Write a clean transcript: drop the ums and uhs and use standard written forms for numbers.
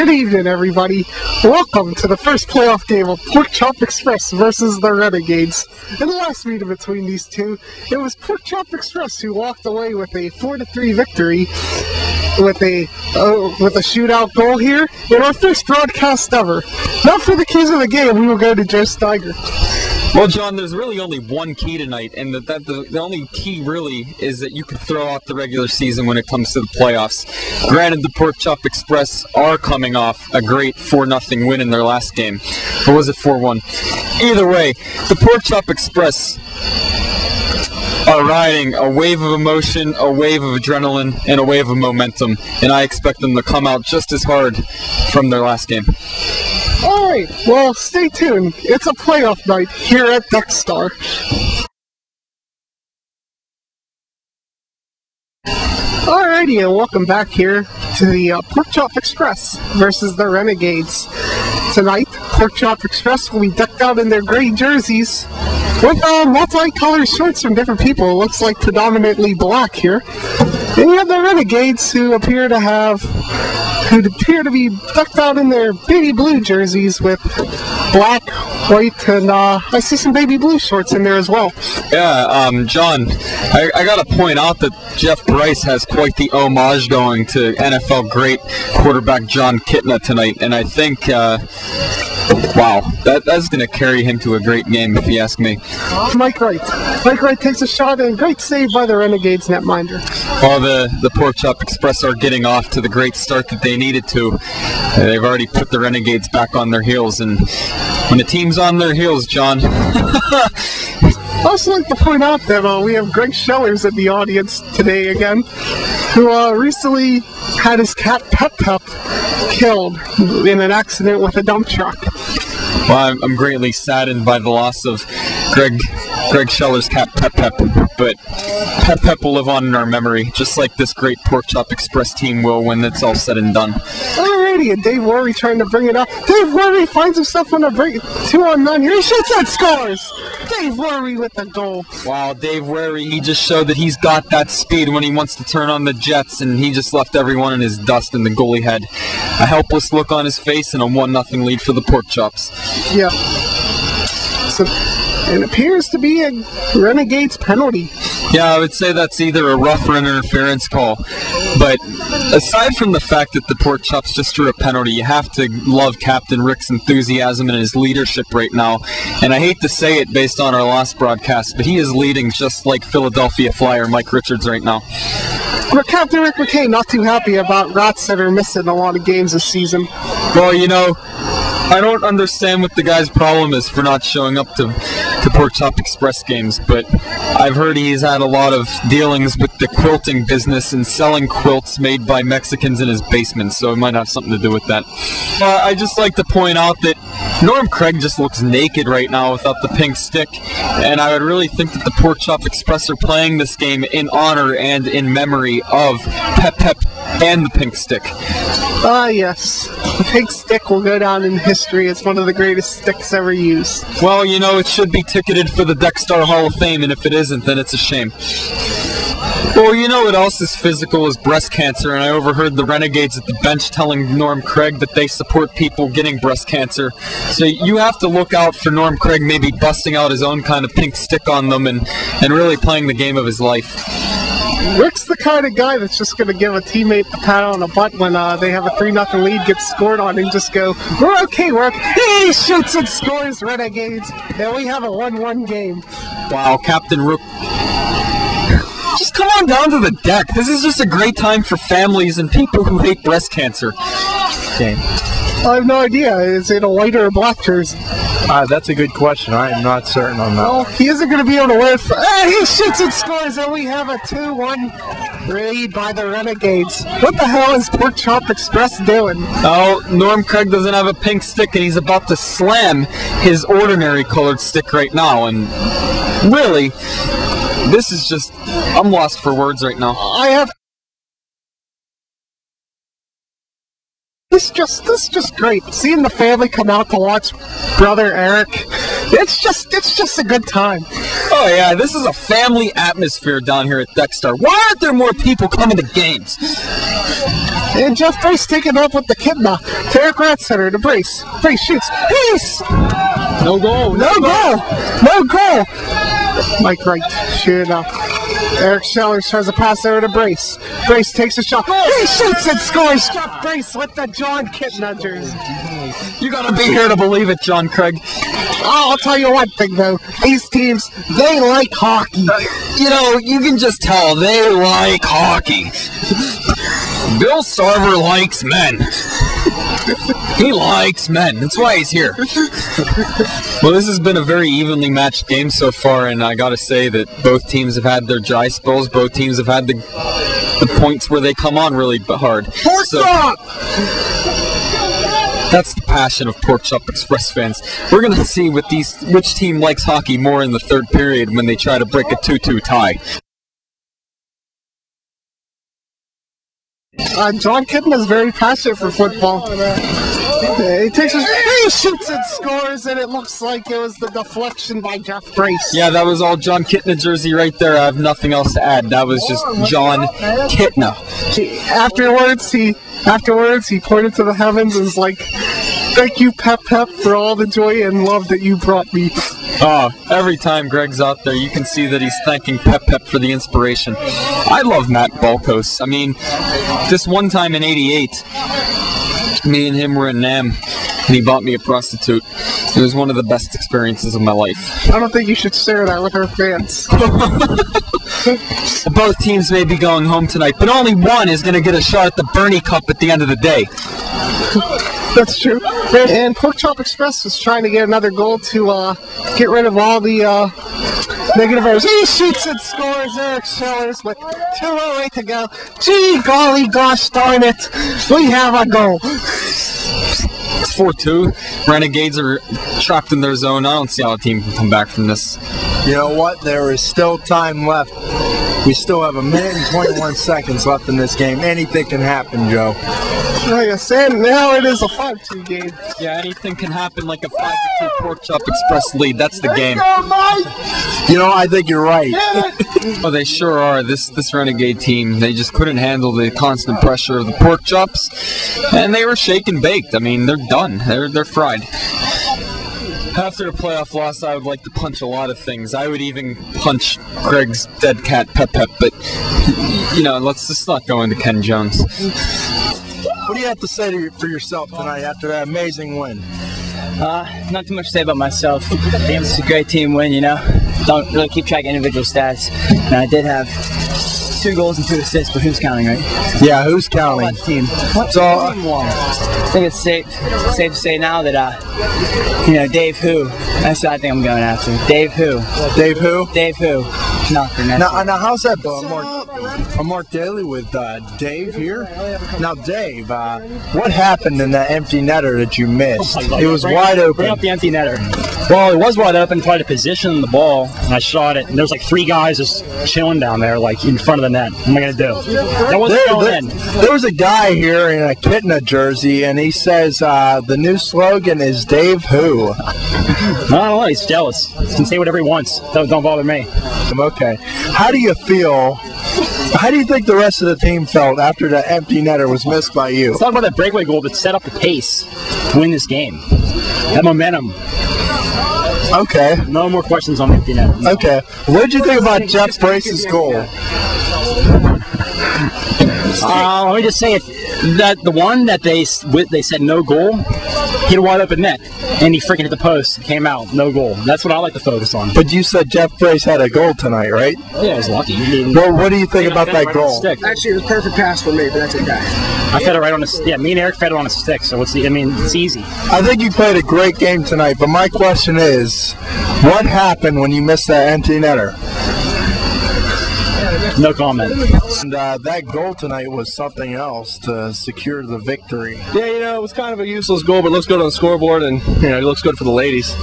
Good evening, everybody. Welcome to the first playoff game of Porkchop Express versus the Renegades. In the last meeting between these two, it was Porkchop Express who walked away with a 4-3 victory with a shootout goal here in our first broadcast ever. Now for the keys of the game, we will go to Joe Steiger. Well, John, there's really only one key tonight, and the only key really is that you can throw out the regular season when it comes to the playoffs. Granted, the Porkchop Express are coming off a great 4-0 win in their last game. Or was it 4-1? Either way, the Porkchop Express are riding a wave of emotion, a wave of adrenaline, and a wave of momentum, and I expect them to come out just as hard from their last game. Alright, well, stay tuned. It's a playoff night here at Dekstar. Alrighty, and welcome back here to the Porkchop Express versus the Renegades. Tonight, Porkchop Express will be decked out in their gray jerseys with multicolored shirts from different people. It looks like predominantly black here. And you have the Renegades who appear to be decked out in their baby blue jerseys with black, white, and I see some baby blue shorts in there as well. Yeah, John, I gotta point out that Jeff Bryce has quite the homage going to NFL great quarterback John Kitna tonight, and I think, wow, that's gonna carry him to a great game if you ask me. Mike Wright. Mike Wright takes a shot and great save by the Renegades netminder. Well, the Porkchop Express are getting off to the great start that they needed to. They've already put the Renegades back on their heels, and when the team's on their heels, John. I'd also like to point out that we have Greg Schellers in the audience today again, who recently had his cat Pep Pep killed in an accident with a dump truck. Well, I'm greatly saddened by the loss of Greg Scheller's cat Pep Pep, but Pep Pep will live on in our memory, just like this great Porkchop Express team will when it's all said and done. Alrighty, and Dave Worry trying to bring it up. Dave Worry finds himself on a break, 2-on-9 here. He shoots and scores! Dave Worry with the goal. Wow, Dave Worry, he just showed that he's got that speed when he wants to turn on the jets, and he just left everyone in his dust, and the goalie had a helpless look on his face and a 1-0 lead for the Porkchops. Yeah. So, it appears to be a Renegade's penalty. Yeah, I would say that's either a rough run interference call. But aside from the fact that the Porkchops just drew a penalty, you have to love Captain Rick's enthusiasm and his leadership right now. And I hate to say it based on our last broadcast, but he is leading just like Philadelphia Flyer Mike Richards right now. But Captain Rick McKay not too happy about rats that are missing a lot of games this season. Well, you know, I don't understand what the guy's problem is for not showing up to Porkchop Express games, but I've heard he's had a lot of dealings with the quilting business and selling quilts made by Mexicans in his basement, so it might have something to do with that. I just like to point out that Norm Craig just looks naked right now without the pink stick, and I would really think that the Porkchop Express are playing this game in honor and in memory of Pep Pep and the pink stick. Yes. The pink stick will go down in history as one of the greatest sticks ever used. Well, you know, it should be ticketed for the Dekstar Hall of Fame, and if it isn't, then it's a shame. Well, you know what else is physical is breast cancer, and I overheard the Renegades at the bench telling Norm Craig that they support people getting breast cancer. So you have to look out for Norm Craig maybe busting out his own kind of pink stick on them and really playing the game of his life. Rick's the kind of guy that's just going to give a teammate the pat on the butt when they have a 3-0 lead, gets scored on, and just go, we're okay, he shoots and scores, Renegades, and we have a 1-1 game. Wow, Captain Rook. Just come on down to the deck. This is just a great time for families and people who hate breast cancer. Okay. I have no idea. Is it a white or a black jersey? That's a good question. I am not certain on that. Well, he isn't going to be able to wear it for... he shoots and scores, and we have a 2-1 lead by the Renegades. What the hell is Porkchop Express doing? Oh, Norm Craig doesn't have a pink stick, and he's about to slam his ordinary colored stick right now, and really, this is just... I'm lost for words right now. This is just great. Seeing the family come out to watch brother Eric, it's just a good time. Oh yeah, this is a family atmosphere down here at Dekstar. Why aren't there more people coming to games? And Jeff Brace taking up with the Kidna. Eric Rat Center to Brace. Brace shoots. Brace! No goal. No goal! No goal! Mike Wright shooting up. Eric Schellers tries to pass over to Brace. Brace takes a shot. He shoots and scores! Jeff Brace with the John Kidna jersey. You gotta be here to believe it, John Craig. I'll tell you one thing though, these teams, they like hockey. You know, you can just tell they like hockey. Bill Sarver likes men. He likes men. That's why he's here. Well, this has been a very evenly matched game so far, and I gotta say that both teams have had their dry spells. Both teams have had the points where they come on really hard. Porkchop! That's the passion of Porkchop Express fans. We're going to see which team likes hockey more in the third period when they try to break a 2-2 tie. John Kidna is very passionate for football. He shoots and scores, and it looks like it was the deflection by Jeff Brace. Yeah, that was all John Kidna jersey right there. I have nothing else to add. That was just John Kidna. Afterwards, he pointed to the heavens and was like, "Thank you, Pep Pep, for all the joy and love that you brought me." Every time Greg's out there, you can see that he's thanking Pep Pep for the inspiration. I love Matt Balkos. I mean, this one time in '88, me and him were in Nam, and he bought me a prostitute. It was one of the best experiences of my life. I don't think you should share that with our fans. Both teams may be going home tonight, but only one is going to get a shot at the Bernie Cup at the end of the day. That's true. And Porkchop Express was trying to get another goal to get rid of all the negative errors. He shoots and scores. Eric Schellers with 2:08 to go. Gee golly gosh darn it. We have a goal. It's 4-2. Renegades are trapped in their zone. I don't see how a team can come back from this. You know what? There is still time left. We still have 1 minute and 21 seconds left in this game. Anything can happen, Joe. Like I said, now it is a 5-2 game. Yeah, anything can happen like a 5-2 Porkchop Express lead. That's the game. You know, I think you're right. Oh, they sure are. This Renegade team, they just couldn't handle the constant pressure of the Porkchops, and they were shake and baked. I mean, they're done. They're fried. After the playoff loss, I would like to punch a lot of things. I would even punch Greg's dead cat, Pep Pep, but, you know, let's just not go into Ken Jones. What do you have to say for yourself tonight after that amazing win? Not too much to say about myself. I think it's a great team win, you know. Don't really keep track of individual stats. And I did have 2 goals and 2 assists, but who's counting, right? Yeah, who's counting? What team? So, I think it's safe to say now that, you know, Dave Who. That's what I think I'm going after. Dave Who. Dave who? Dave Who. Knocker. Now how's that, Bill? I'm Mark Daly with Dave here. Now, Dave, what happened in that empty netter that you missed? It was wide open. Bring up the empty netter. Well, it was wide open, tried to position the ball, and I shot it, and there was like 3 guys just chilling down there, like in front of the net. What am I going to do? That wasn't going in. There was a guy here in a Kidna jersey, and he says the new slogan is Dave Who. I don't know, he's jealous. He can say whatever he wants. Don't bother me. Okay. How do you feel? How do you think the rest of the team felt after that empty netter was missed by you? Let's talk about that breakaway goal that set up the pace to win this game. That momentum. Okay. No more questions on the empty netter. No. Okay. What did you think about Jeff Brace's goal? Let me just say that the one that they said no goal, hit a wide open net, and he freaking hit the post, came out, no goal. That's what I like to focus on. But you said Jeff Brace had a goal tonight, right? Yeah, I was lucky. Well, what do you think about that goal? Actually, it was a perfect pass for me, but that's okay. I fed it right on the stick. Yeah, me and Eric fed it on a stick, so it's easy. I think you played a great game tonight, but my question is, what happened when you missed that empty netter? No comment. And that goal tonight was something else to secure the victory. Yeah, you know, it was kind of a useless goal, but it looks good on the scoreboard, and, you know, it looks good for the ladies.